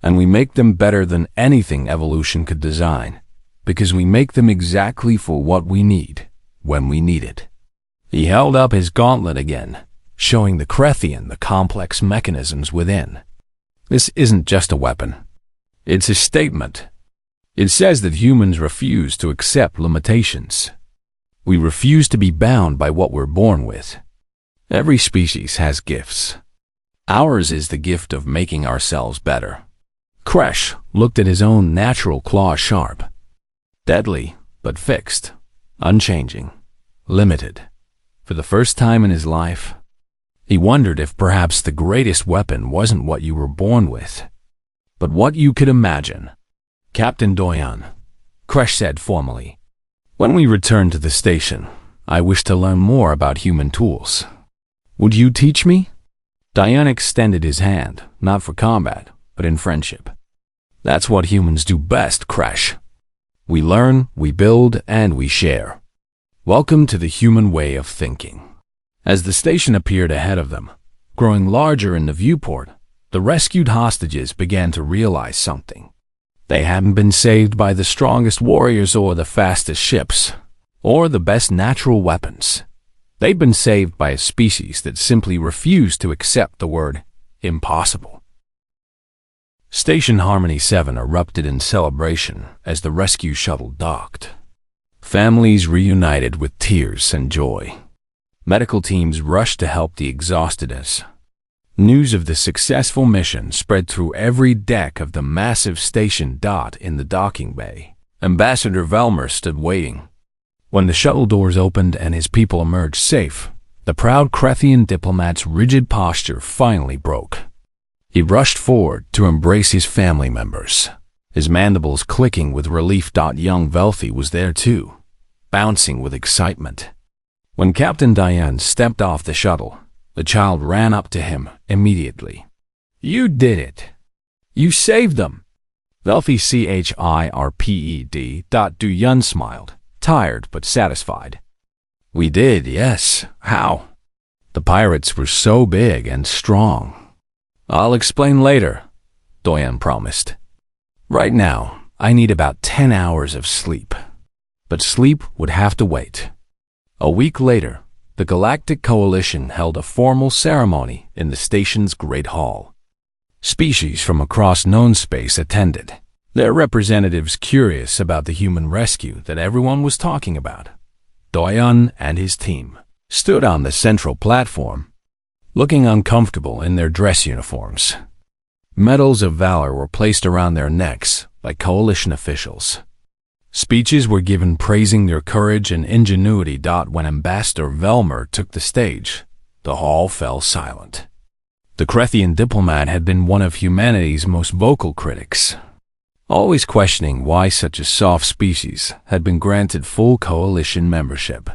A: And we make them better than anything evolution could design, because we make them exactly for what we need, when we need it." He held up his gauntlet again, showing the Krethian the complex mechanisms within. "This isn't just a weapon. It's a statement. It says that humans refuse to accept limitations. We refuse to be bound by what we're born with. Every species has gifts. Ours is the gift of making ourselves better." Crash looked at his own natural claw sharp. Deadly, but fixed, unchanging, limited. For the first time in his life, he wondered if perhaps the greatest weapon wasn't what you were born with, but what you could imagine. "Captain Doyan," Crash said formally, "when we return to the station, I wish to learn more about human tools. Would you teach me?" Diane extended his hand, not for combat, but in friendship. "That's what humans do best, Crash. We learn, we build, and we share. Welcome to the human way of thinking." As the station appeared ahead of them, growing larger in the viewport, the rescued hostages began to realize something. They hadn't been saved by the strongest warriors or the fastest ships, or the best natural weapons. They'd been saved by a species that simply refused to accept the word impossible. Station Harmony 7 erupted in celebration as the rescue shuttle docked. Families reunited with tears and joy. Medical teams rushed to help the exhausted. News of the successful mission spread through every deck of the massive station. In the docking bay, Ambassador Velmer stood waiting. When the shuttle doors opened and his people emerged safe, the proud Krethian diplomat's rigid posture finally broke. He rushed forward to embrace his family members, his mandibles clicking with relief. Young Velthy was there too, bouncing with excitement. When Captain Diane stepped off the shuttle, the child ran up to him immediately. "You did it! You saved them!" Velthy CHIRPED. Duyun smiled, tired but satisfied. "We did, yes. How?" "The pirates were so big and strong." "I'll explain later," Doyan promised. "Right now, I need about 10 hours of sleep." But sleep would have to wait. A week later, the Galactic Coalition held a formal ceremony in the station's Great Hall. Species from across known space attended, their representatives curious about the human rescue that everyone was talking about. Doyan and his team stood on the central platform, looking uncomfortable in their dress uniforms. Medals of valor were placed around their necks by coalition officials. Speeches were given praising their courage and ingenuity. When Ambassador Velmer took the stage, the hall fell silent. The Krethian diplomat had been one of humanity's most vocal critics, always questioning why such a soft species had been granted full coalition membership.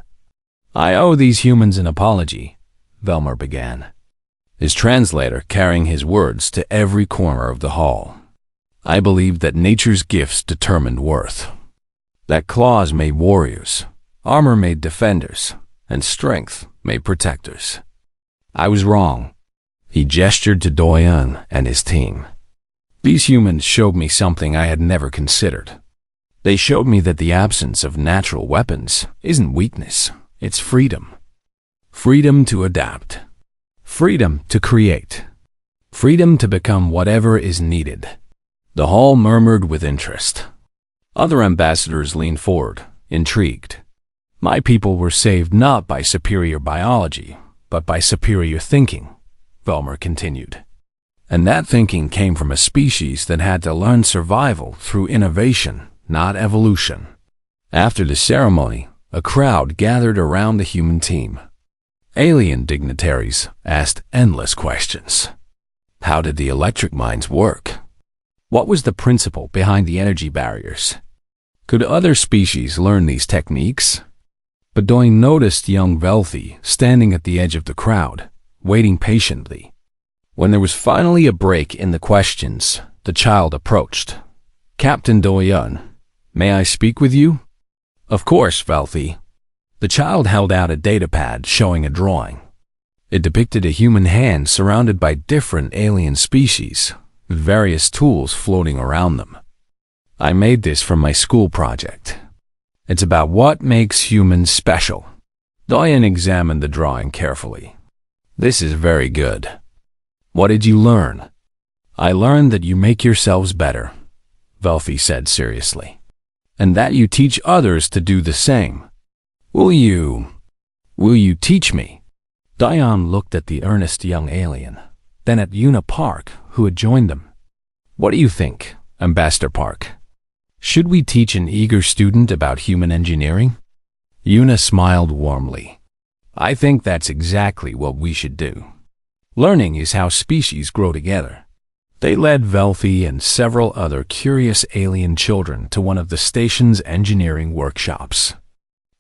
A: "I owe these humans an apology," Velmer began, his translator carrying his words to every corner of the hall. "I believe that nature's gifts determined worth. That claws made warriors, armor made defenders, and strength made protectors. I was wrong." He gestured to Doyan and his team. "These humans showed me something I had never considered. They showed me that the absence of natural weapons isn't weakness, it's freedom. Freedom to adapt. Freedom to create. Freedom to become whatever is needed." The hall murmured with interest. Other ambassadors leaned forward, intrigued. "My people were saved not by superior biology, but by superior thinking," Velmer continued. "And that thinking came from a species that had to learn survival through innovation, not evolution." After the ceremony, a crowd gathered around the human team. Alien dignitaries asked endless questions. How did the electric mines work? What was the principle behind the energy barriers? Could other species learn these techniques? But Doyen noticed young Velthy standing at the edge of the crowd, waiting patiently. When there was finally a break in the questions, the child approached. "Captain Doyen, may I speak with you?" "Of course, Velthy." The child held out a datapad showing a drawing. It depicted a human hand surrounded by different alien species, with various tools floating around them. "I made this from my school project. It's about what makes humans special." Doyen examined the drawing carefully. "This is very good. What did you learn?" "I learned that you make yourselves better," Velthy said seriously, "and that you teach others to do the same. Will you teach me?" Doyen looked at the earnest young alien, then at Una Park, who had joined them. "What do you think, Ambassador Park? Should we teach an eager student about human engineering?" Una smiled warmly. "I think that's exactly what we should do. Learning is how species grow together." They led Velthy and several other curious alien children to one of the station's engineering workshops.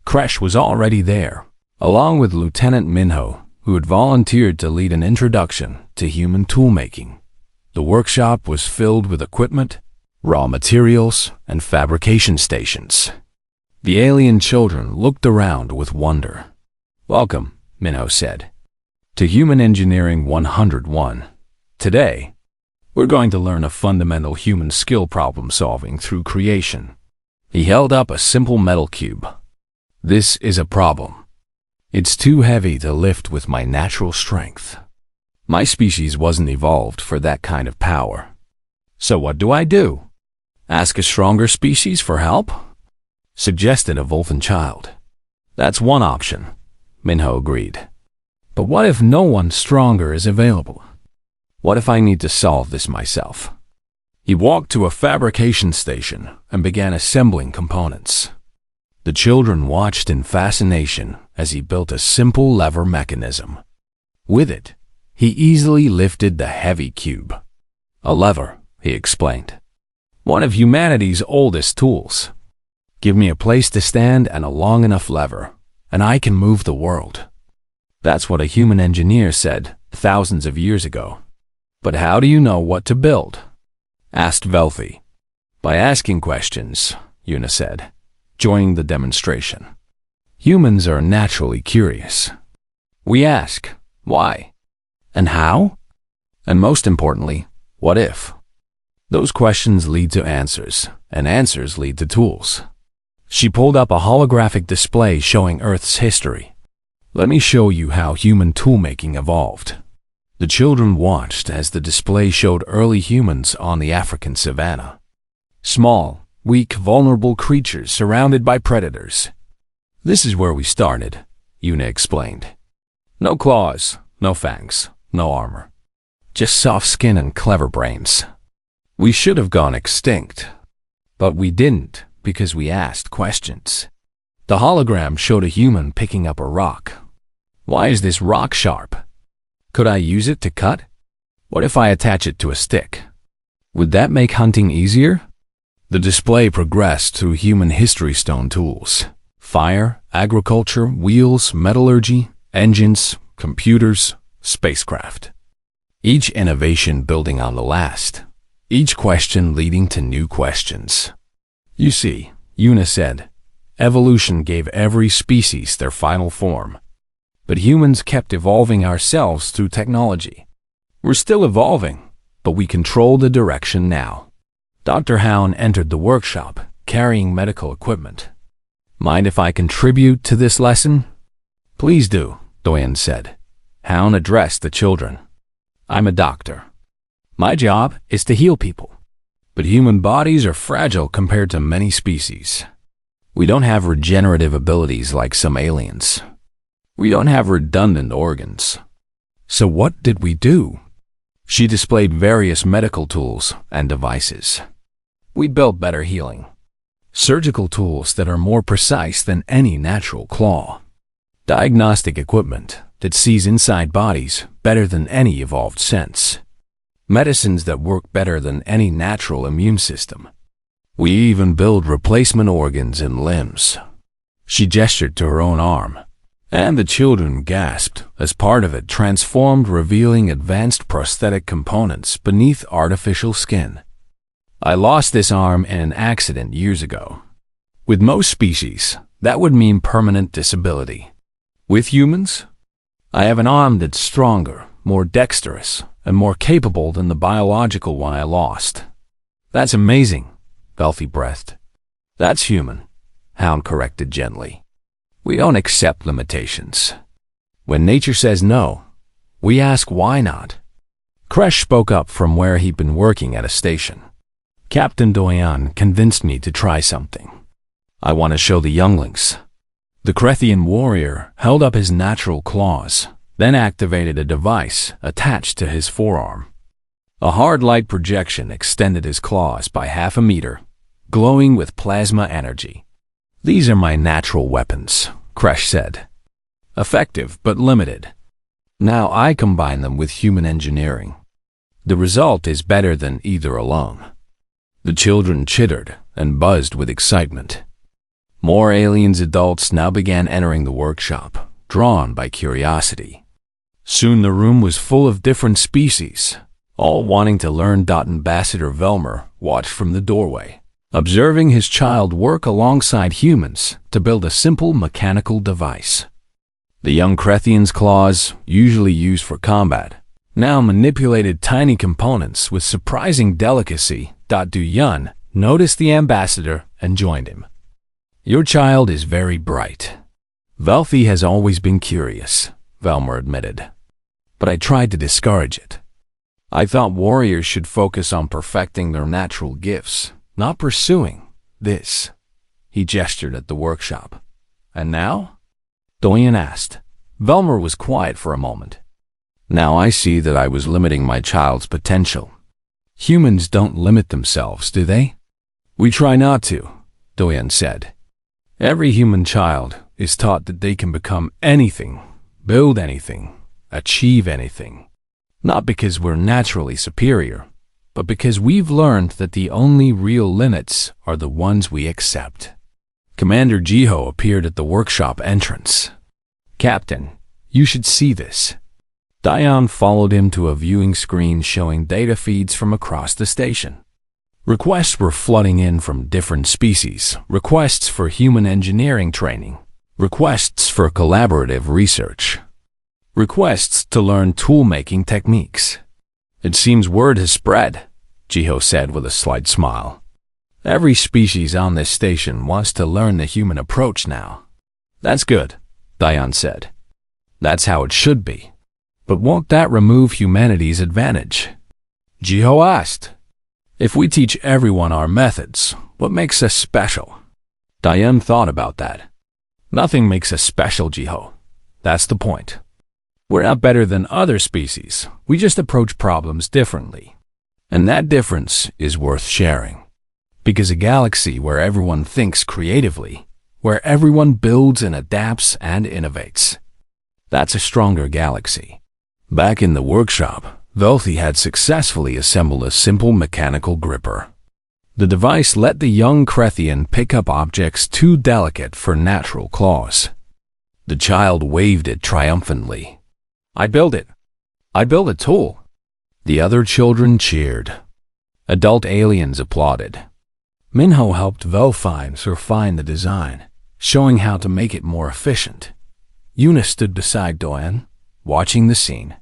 A: Kresh was already there, along with Lieutenant Minho, who had volunteered to lead an introduction to human toolmaking. The workshop was filled with equipment, raw materials, and fabrication stations. The alien children looked around with wonder. "Welcome," Minho said, "to Human Engineering 101. Today, we're going to learn a fundamental human skill problem solving through creation." He held up a simple metal cube. "This is a problem. It's too heavy to lift with my natural strength. My species wasn't evolved for that kind of power. So what do I do? Ask a stronger species for help?" suggested a Vulcan child. "That's one option," Minho agreed. "But what if no one stronger is available? What if I need to solve this myself?" He walked to a fabrication station and began assembling components. The children watched in fascination as he built a simple lever mechanism. With it, he easily lifted the heavy cube. "A lever," he explained. "One of humanity's oldest tools. Give me a place to stand and a long enough lever, and I can move the world." That's what a human engineer said thousands of years ago. "But how do you know what to build?" asked Velthy. "By asking questions," Una said, joining the demonstration. "Humans are naturally curious. We ask, why? And how? And most importantly, what if? Those questions lead to answers, and answers lead to tools." She pulled up a holographic display showing Earth's history. "Let me show you how human toolmaking evolved." The children watched as the display showed early humans on the African savanna. Small, weak, vulnerable creatures surrounded by predators. "This is where we started," Una explained. "No claws, no fangs, no armor. Just soft skin and clever brains. We should have gone extinct. But we didn't because we asked questions." The hologram showed a human picking up a rock. "Why is this rock sharp? Could I use it to cut? What if I attach it to a stick? Would that make hunting easier?" The display progressed through human history stone tools. Fire, agriculture, wheels, metallurgy, engines, computers, spacecraft. Each innovation building on the last. Each question leading to new questions. "You see," Una said, "evolution gave every species their final form. But humans kept evolving ourselves through technology. We're still evolving, but we control the direction now." Dr. Hown entered the workshop, carrying medical equipment. "Mind if I contribute to this lesson?" "Please do," Doyen said. Hown addressed the children. "I'm a doctor. My job is to heal people. But human bodies are fragile compared to many species. We don't have regenerative abilities like some aliens. We don't have redundant organs. So what did we do?" She displayed various medical tools and devices. "We built better healing. Surgical tools that are more precise than any natural claw. Diagnostic equipment that sees inside bodies better than any evolved sense. Medicines that work better than any natural immune system. We even build replacement organs and limbs." She gestured to her own arm, and the children gasped as part of it transformed, revealing advanced prosthetic components beneath artificial skin. I lost this arm in an accident years ago. With most species, that would mean permanent disability. With humans, I have an arm that's stronger, more dexterous, and more capable than the biological one I lost. That's amazing, Velthy breathed. That's human, Hound corrected gently. We don't accept limitations. When nature says no, we ask why not. Kresh spoke up from where he'd been working at a station. Captain Doyen convinced me to try something. I want to show the younglings. The Krethian warrior held up his natural claws, then activated a device attached to his forearm. A hard light projection extended his claws by 1/2 meter, glowing with plasma energy. These are my natural weapons, Kresh said. Effective but limited. Now I combine them with human engineering. The result is better than either alone. The children chittered and buzzed with excitement. More aliens adults now began entering the workshop, drawn by curiosity. Soon the room was full of different species, all wanting to learn. Ambassador Velmer watched from the doorway, observing his child work alongside humans to build a simple mechanical device. The young Krethian's claws, usually used for combat, now manipulated tiny components with surprising delicacy. Du-Yun noticed the ambassador and joined him. Your child is very bright. Velthy has always been curious, Velmer admitted. But I tried to discourage it. I thought warriors should focus on perfecting their natural gifts, not pursuing this. He gestured at the workshop. And now? Doyen asked. Velmer was quiet for a moment. Now I see that I was limiting my child's potential. Humans don't limit themselves, do they? We try not to, Doyen said. Every human child is taught that they can become anything, build anything, achieve anything. Not because we're naturally superior, but because we've learned that the only real limits are the ones we accept. Commander Jiho appeared at the workshop entrance. Captain, you should see this. Dion followed him to a viewing screen showing data feeds from across the station. Requests were flooding in from different species, requests for human engineering training, requests for collaborative research, requests to learn tool-making techniques. It seems word has spread, Jiho said with a slight smile. Every species on this station wants to learn the human approach now. That's good, Dion said. That's how it should be. But won't that remove humanity's advantage? Jiho asked. If we teach everyone our methods, what makes us special? Diane thought about that. Nothing makes us special, Jiho. That's the point. We're not better than other species. We just approach problems differently. And that difference is worth sharing. Because a galaxy where everyone thinks creatively, where everyone builds and adapts and innovates, that's a stronger galaxy. Back in the workshop, Velthy had successfully assembled a simple mechanical gripper. The device let the young Krethian pick up objects too delicate for natural claws. The child waved it triumphantly. I built it. I built a tool. The other children cheered. Adult aliens applauded. Minho helped Velthy refine the design, showing how to make it more efficient. Eunice stood beside Doyen, watching the scene.